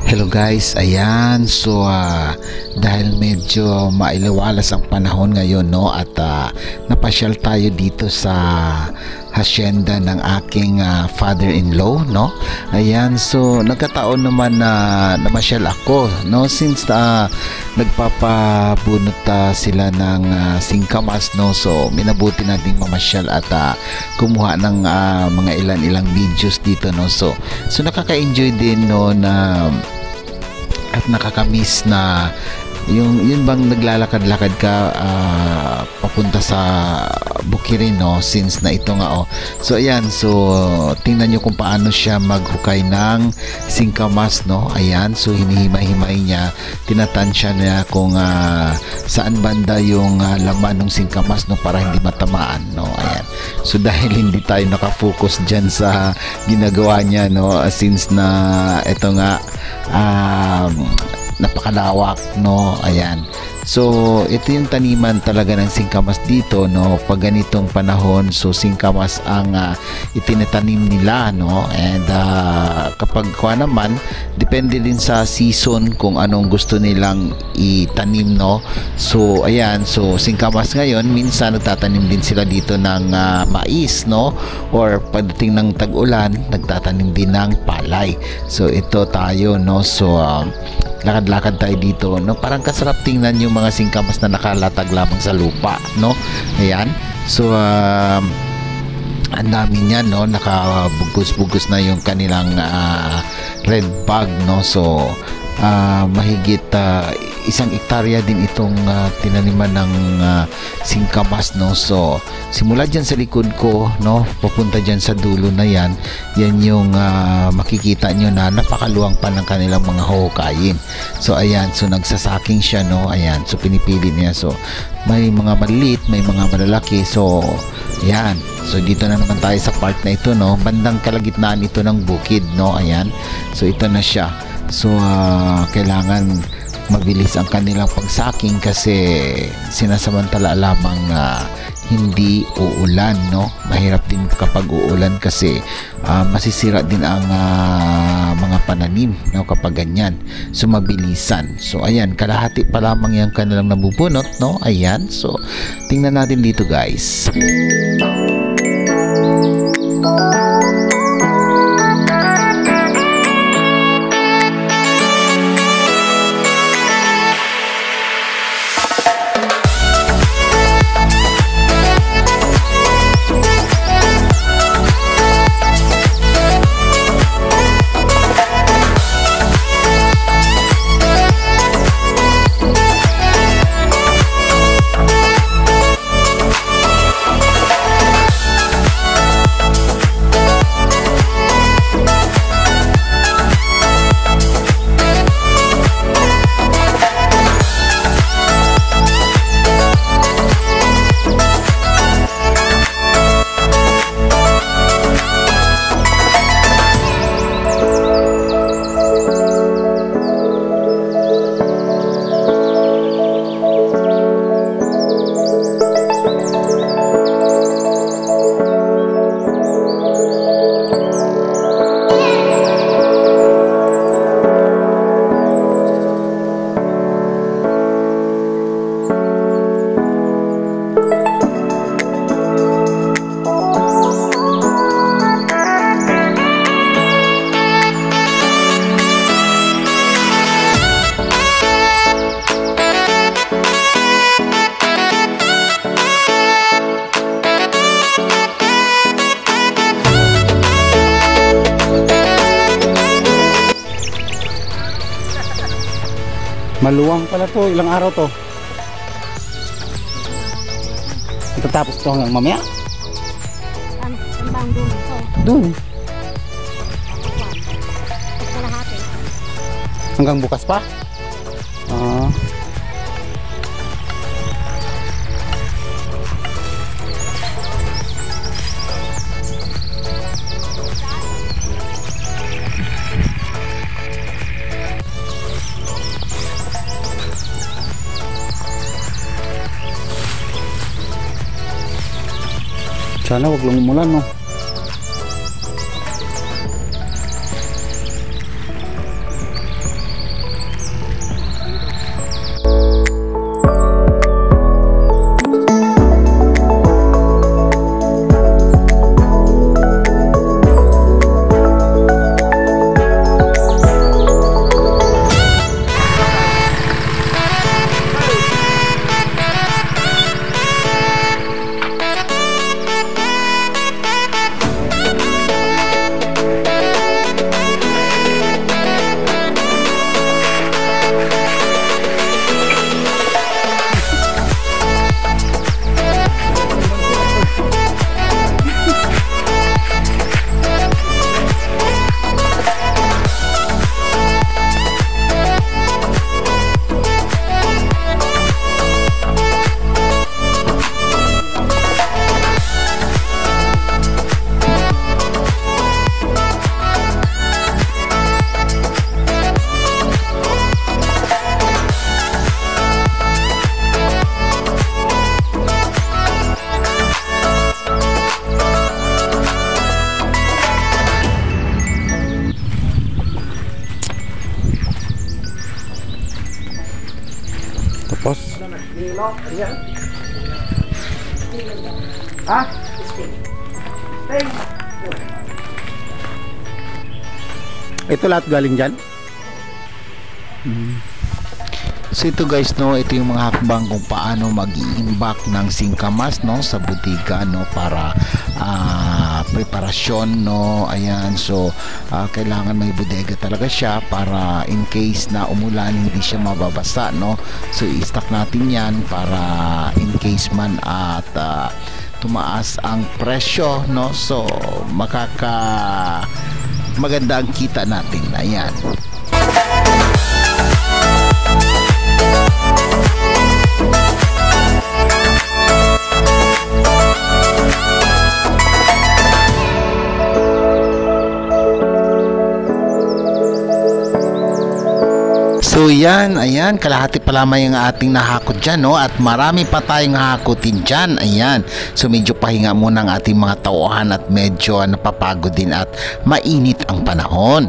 Hello guys, ayan. So dahil medyo mailiwalas ang panahon ngayon, no, at napasyal tayo dito sa hacienda ng aking father-in-law, no. Ayan, so nagkataon naman na namasyal ako, no, since nagpapabunot sila ng singkamas, no. So minabuti nating mamasyal at kumuha ng mga ilang videos dito, no. So nakaka-enjoy din, no, na at nakakamiss na yun bang naglalakad-lakad ka papunta sa Bukirin, no, since na ito nga, oh. So ayan, so tingnan nyo kung paano siya maghukay ng singkamas, no. Ayan, so hinihimay-himay niya, tinatansya niya kung saan banda yung laman ng singkamas, no, para hindi matamaan, no. Ayan, so dahil hindi tayo nakafocus dyan sa ginagawa niya, no, since na ito nga napakalawak, no. Ayan, so ito yung taniman talaga ng singkamas dito, no, pag ganitong panahon. So singkamas ang itinatanim nila, no, and kapag naman depende din sa season kung anong gusto nilang itanim, no. So ayan, so singkamas ngayon, minsan nagtatanim din sila dito ng mais, no, or pagdating ng tag-ulan nagtatanim din ng palay. So ito tayo, no, so lakad-lakad tayo dito, no. Parang kasarap tingnan yung mga singkamas na nakalatag lamang sa lupa, no. Ayan, so ang dami niyan, no, nakabugos-bugos na yung kanilang red bag, no. So mahigit 1 hektarya din itong tinaniman ng singkamas, no. So simula dyan sa likod ko, no, papunta dyan sa dulo na yan yung makikita nyo na napakaluwang pa ng kanilang mga huhukayin. So ayan, so nagsasaking siya, no. Ayan, so pinipili niya, so may mga maliliit, may mga malalaki. So ayan, so dito na naman tayo sa part na ito, no, bandang kalagitnaan ito ng bukid, no. Ayan, so ito na siya. So kailangan mabilis ang kanilang pagsaking kasi sinasamantala lamang hindi uulan, no. Mahirap din kapag uulan kasi masisira din ang mga pananim, no, kapag ganyan. So mabilisan. So ayan, kalahati pa lamang yung kanilang nabubunot, no. Ayan, so tingnan natin dito, guys. Maluwang pala to, ilang araw to? Matatapos to hanggang mamaya? Hanggang doon ito. Doon? Kalahati. Hanggang bukas pa? Sana wag lang umulan, no. Ito lahat galing dyan? So ito guys, no, ito yung mga hakbang kung paano mag-iimbak ng singkamas, no, sa butika, no, para preparasyon, no. Ayan, so kailangan may bodega talaga siya para in case na umulan hindi siya mababasa, no. So i-stock natin yan para in case man at tumaas ang presyo, no. So maganda ang kita natin. Ayan. So yan, ayan, kalahati pa lamang yung ating nahakot dyan, no? At marami pa tayong hakutin dyan, ayan. So medyo pahinga muna ang ating mga tauhan at medyo napapagod din at mainit ang panahon.